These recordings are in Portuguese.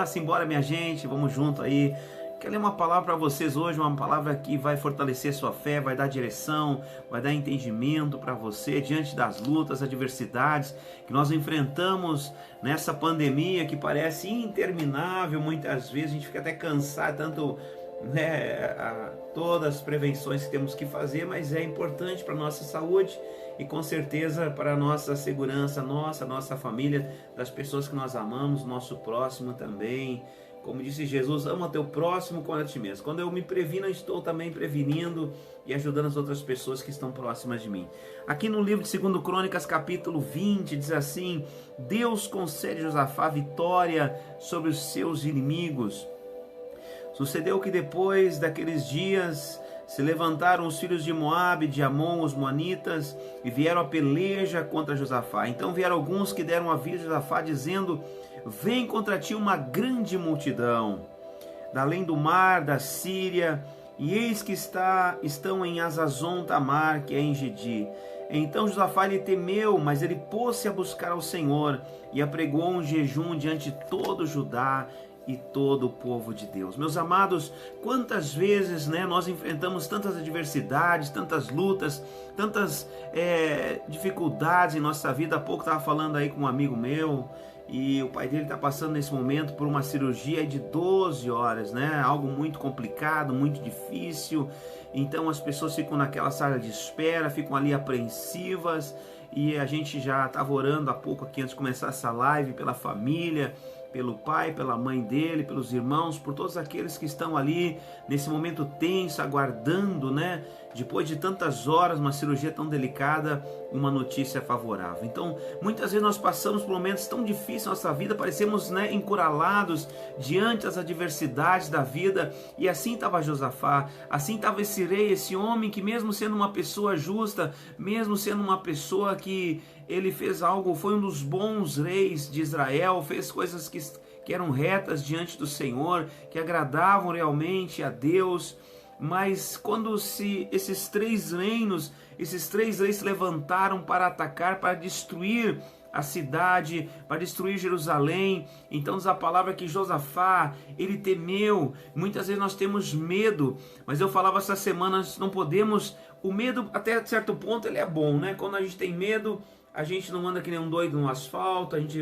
Simbora, minha gente, vamos junto aí. Quero ler uma palavra para vocês hoje, uma palavra que vai fortalecer sua fé, vai dar direção, vai dar entendimento para você diante das lutas, adversidades que nós enfrentamos nessa pandemia que parece interminável. Muitas vezes a gente fica até cansado, tanto todas as prevenções que temos que fazer, mas é importante para a nossa saúde e com certeza para a nossa segurança, nossa família, das pessoas que nós amamos, nosso próximo também. Como disse Jesus, ama teu próximo como a ti mesmo. Quando eu me previno, eu estou também prevenindo e ajudando as outras pessoas que estão próximas de mim. Aqui no livro de 2 Crônicas, capítulo 20, diz assim: Deus concede a Josafá vitória sobre os seus inimigos. Sucedeu que depois daqueles dias se levantaram os filhos de Moabe, de Amon, os moanitas, e vieram a peleja contra Josafá. Então vieram alguns que deram aviso a Josafá, dizendo: vem contra ti uma grande multidão, da além do mar, da Síria, e eis que estão em Azazon Tamar, que é em Gedi. Então Josafá lhe temeu, mas ele pôs-se a buscar ao Senhor, e apregou um jejum diante de todo Judá e todo o povo de Deus. Meus amados, quantas vezes nós enfrentamos tantas adversidades, tantas lutas, tantas dificuldades em nossa vida. Há pouco estava falando aí com um amigo meu, e o pai dele está passando nesse momento por uma cirurgia de 12 horas, algo muito complicado, muito difícil. Então as pessoas ficam naquela sala de espera, ficam ali apreensivas, e a gente já estava orando há pouco aqui antes de começar essa live pela família, pelo pai, pela mãe dele, pelos irmãos, por todos aqueles que estão ali nesse momento tenso, aguardando, depois de tantas horas, uma cirurgia tão delicada, uma notícia favorável. Então, muitas vezes nós passamos por momentos tão difíceis na nossa vida, parecemos encurralados diante das adversidades da vida, e assim estava Josafá, assim estava esse rei, esse homem que, mesmo sendo uma pessoa justa, mesmo sendo uma pessoa que ele fez algo, foi um dos bons reis de Israel, fez coisas que eram retas diante do Senhor, que agradavam realmente a Deus. Mas quando esses três reis se levantaram para atacar, para destruir a cidade, para destruir Jerusalém, então diz a palavra que Josafá, ele temeu. Muitas vezes nós temos medo, mas eu falava essa semana, nós não podemos, o medo até certo ponto ele é bom, Quando a gente tem medo, a gente não anda que nem um doido no asfalto, a gente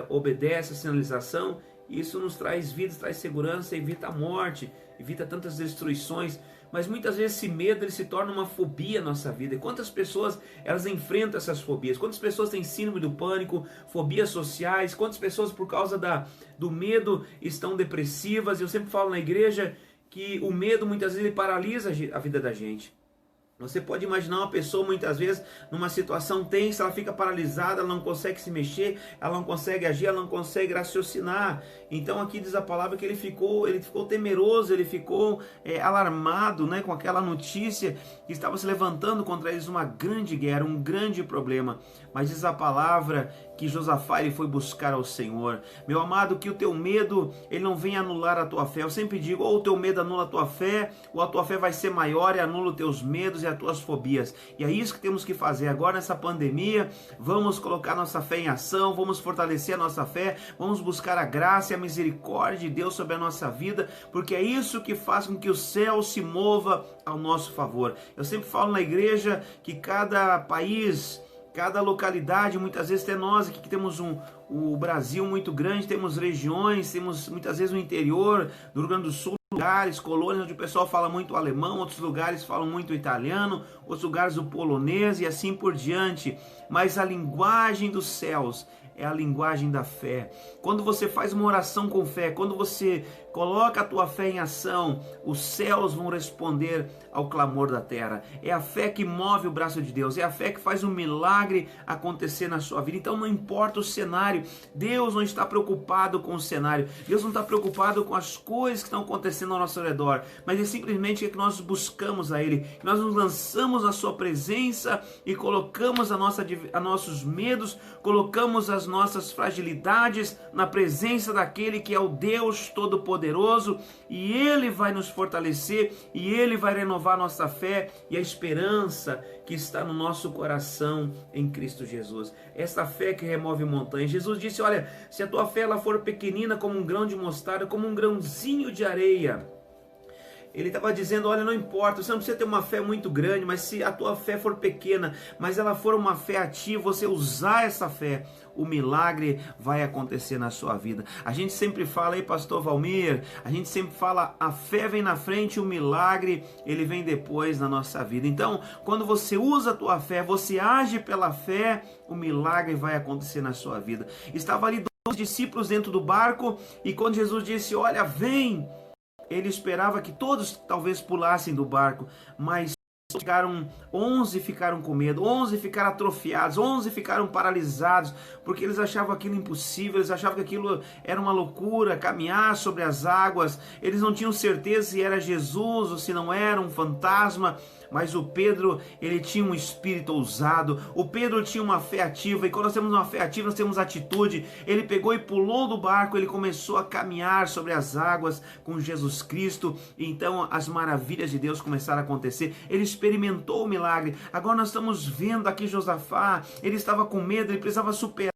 obedece a sinalização. Isso nos traz vida, traz segurança, evita a morte, evita tantas destruições. Mas muitas vezes esse medo ele se torna uma fobia na nossa vida. E quantas pessoas elas enfrentam essas fobias? Quantas pessoas têm síndrome do pânico, fobias sociais? Quantas pessoas por causa do medo estão depressivas? Eu sempre falo na igreja que o medo muitas vezes ele paralisa a vida da gente. Você pode imaginar uma pessoa muitas vezes numa situação tensa, ela fica paralisada, ela não consegue se mexer, ela não consegue agir, ela não consegue raciocinar. Então aqui diz a palavra que ele ficou temeroso, ele ficou alarmado, com aquela notícia que estava se levantando contra eles uma grande guerra, um grande problema. Mas diz a palavra que Josafá ele foi buscar ao Senhor. Meu amado, que o teu medo ele não venha anular a tua fé. Eu sempre digo, ou o teu medo anula a tua fé, ou a tua fé vai ser maior e anula os teus medos e as tuas fobias. E é isso que temos que fazer agora nessa pandemia. Vamos colocar nossa fé em ação, vamos fortalecer a nossa fé, vamos buscar a graça e a misericórdia de Deus sobre a nossa vida, porque é isso que faz com que o céu se mova ao nosso favor. Eu sempre falo na igreja que cada país, cada localidade, muitas vezes até nós aqui que temos o Brasil muito grande, temos regiões, temos muitas vezes o interior do Rio Grande do Sul, lugares, colônias onde o pessoal fala muito alemão, outros lugares falam muito italiano, outros lugares o polonês e assim por diante. Mas a linguagem dos céus é a linguagem da fé. Quando você faz uma oração com fé, quando você coloca a tua fé em ação, os céus vão responder ao clamor da terra. É a fé que move o braço de Deus, é a fé que faz um milagre acontecer na sua vida. Então não importa o cenário, Deus não está preocupado com o cenário, Deus não está preocupado com as coisas que estão acontecendo ao nosso redor, mas é simplesmente que nós buscamos a Ele, que nós nos lançamos na sua presença e colocamos a nossos medos, colocamos as as nossas fragilidades na presença daquele que é o Deus Todo-Poderoso, e Ele vai nos fortalecer, e Ele vai renovar nossa fé e a esperança que está no nosso coração em Cristo Jesus. Esta fé que remove montanhas. Jesus disse, olha, se a tua fé ela for pequenina como um grão de mostarda, como um grãozinho de areia, ele estava dizendo, olha, não importa, você não precisa ter uma fé muito grande, mas se a tua fé for pequena, mas ela for uma fé ativa, você usar essa fé, o milagre vai acontecer na sua vida. A gente sempre fala aí, pastor Valmir, a gente sempre fala, a fé vem na frente, o milagre, ele vem depois na nossa vida. Então, quando você usa a tua fé, você age pela fé, o milagre vai acontecer na sua vida. Estava ali 12 discípulos dentro do barco, e quando Jesus disse, olha, vem, ele esperava que todos talvez pulassem do barco, mas 11 ficaram com medo, 11 ficaram atrofiados, 11 ficaram paralisados, porque eles achavam aquilo impossível, eles achavam que aquilo era uma loucura, caminhar sobre as águas, eles não tinham certeza se era Jesus ou se não era um fantasma. Mas o Pedro, ele tinha um espírito ousado, o Pedro tinha uma fé ativa, e quando nós temos uma fé ativa, nós temos atitude. Ele pegou e pulou do barco, ele começou a caminhar sobre as águas com Jesus Cristo, e então as maravilhas de Deus começaram a acontecer, ele experimentou o milagre. Agora nós estamos vendo aqui Josafá, ele estava com medo, ele precisava superar,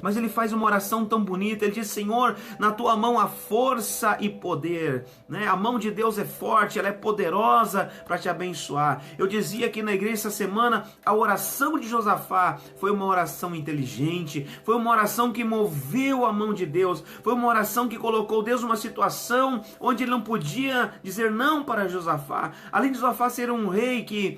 mas ele faz uma oração tão bonita, ele diz, Senhor, na tua mão há força e poder, né? A mão de Deus é forte, ela é poderosa para te abençoar. Eu dizia aqui na igreja essa semana, a oração de Josafá foi uma oração inteligente, foi uma oração que moveu a mão de Deus, foi uma oração que colocou Deus numa situação onde ele não podia dizer não para Josafá. Além de Josafá ser um rei que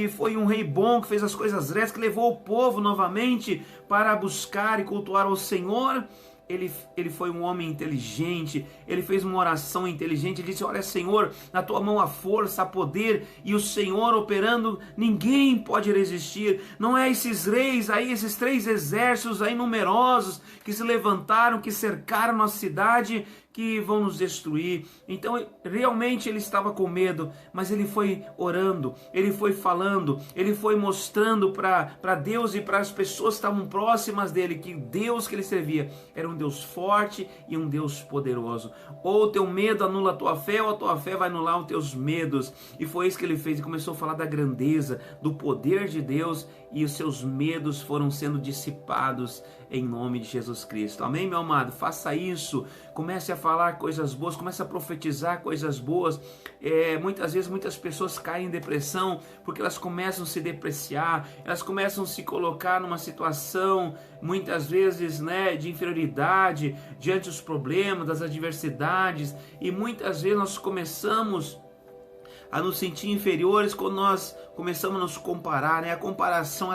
foi um rei bom, que fez as coisas retas, que levou o povo novamente para buscar e cultuar ao Senhor, ele foi um homem inteligente, ele fez uma oração inteligente, ele disse, olha Senhor, na tua mão há força, há poder, e o Senhor operando, ninguém pode resistir. Não é esses reis aí, esses 3 exércitos aí numerosos, que se levantaram, que cercaram nossa cidade, que vão nos destruir. Então realmente ele estava com medo, mas ele foi orando, ele foi falando, ele foi mostrando para Deus e para as pessoas que estavam próximas dele, que Deus que ele servia era um Deus forte e um Deus poderoso. Ou o teu medo anula a tua fé, ou a tua fé vai anular os teus medos. E foi isso que ele fez, e começou a falar da grandeza, do poder de Deus, e os seus medos foram sendo dissipados em nome de Jesus Cristo. Amém, meu amado? Faça isso, comece a falar coisas boas, comece a profetizar coisas boas. Muitas vezes muitas pessoas caem em depressão porque elas começam a se depreciar, elas começam a se colocar numa situação muitas vezes, né, de inferioridade diante dos problemas, das adversidades, e muitas vezes nós começamos a nos sentir inferiores quando nós começamos a nos comparar, né? A comparação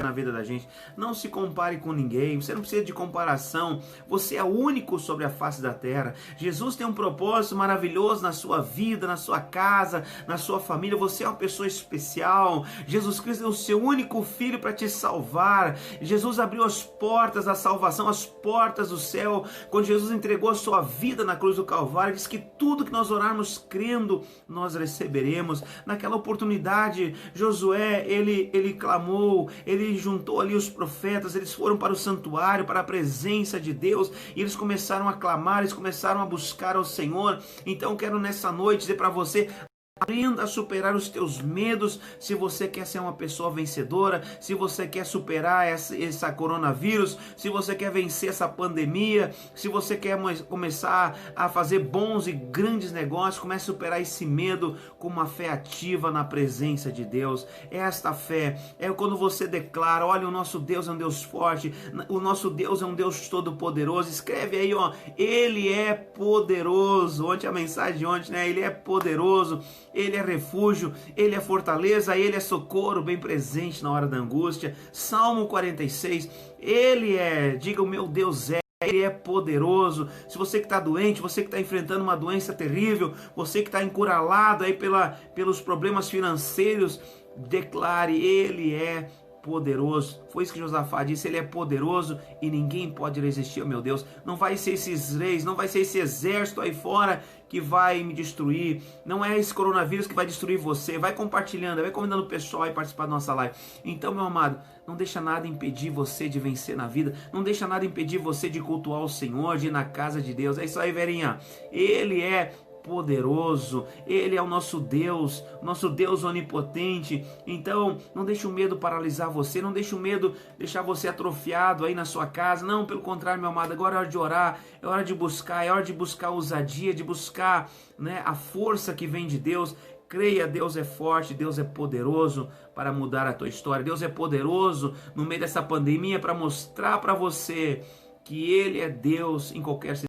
na vida da gente. Não se compare com ninguém, você não precisa de comparação, você é único sobre a face da terra. Jesus tem um propósito maravilhoso na sua vida, na sua casa, na sua família. Você é uma pessoa especial. Jesus Cristo é o seu único filho para te salvar. Jesus abriu as portas da salvação, as portas do céu, quando Jesus entregou a sua vida na cruz do Calvário. Diz que tudo que nós orarmos crendo, nós receberemos. Naquela oportunidade, Josué, ele clamou, ele juntou ali os profetas, eles foram para o santuário, para a presença de Deus, e eles começaram a clamar, eles começaram a buscar ao Senhor. Então quero nessa noite dizer para você, aprenda a superar os teus medos. Se você quer ser uma pessoa vencedora, se você quer superar essa coronavírus, se você quer vencer essa pandemia, se você quer começar a fazer bons e grandes negócios, comece a superar esse medo com uma fé ativa na presença de Deus. Esta fé é quando você declara, olha, o nosso Deus é um Deus forte, o nosso Deus é um Deus todo poderoso. Escreve aí, ó, Ele é poderoso. Ontem a mensagem de ontem, né? Ele é poderoso, Ele é refúgio, Ele é fortaleza, Ele é socorro bem presente na hora da angústia. Salmo 46, Ele é, diga, o meu Deus é, Ele é poderoso. Se você que está doente, você que está enfrentando uma doença terrível, você que está encurralado aí pelos problemas financeiros, declare, Ele é poderoso. Foi isso que Josafá disse, ele é poderoso e ninguém pode resistir ao meu Deus. Não vai ser esses reis, não vai ser esse exército aí fora que vai me destruir. Não é esse coronavírus que vai destruir você. Vai compartilhando, vai convidando o pessoal a participar da nossa live. Então, meu amado, não deixa nada impedir você de vencer na vida. Não deixa nada impedir você de cultuar o Senhor, de ir na casa de Deus. É isso aí, Verinha. Ele é poderoso, ele é o nosso Deus onipotente. Então não deixe o medo paralisar você, não deixe o medo deixar você atrofiado aí na sua casa. Não, pelo contrário, meu amado, agora é hora de orar, é hora de buscar ousadia, de buscar, né, a força que vem de Deus. Creia, Deus é forte, Deus é poderoso para mudar a tua história. Deus é poderoso no meio dessa pandemia para mostrar para você que Ele é Deus em qualquer situação.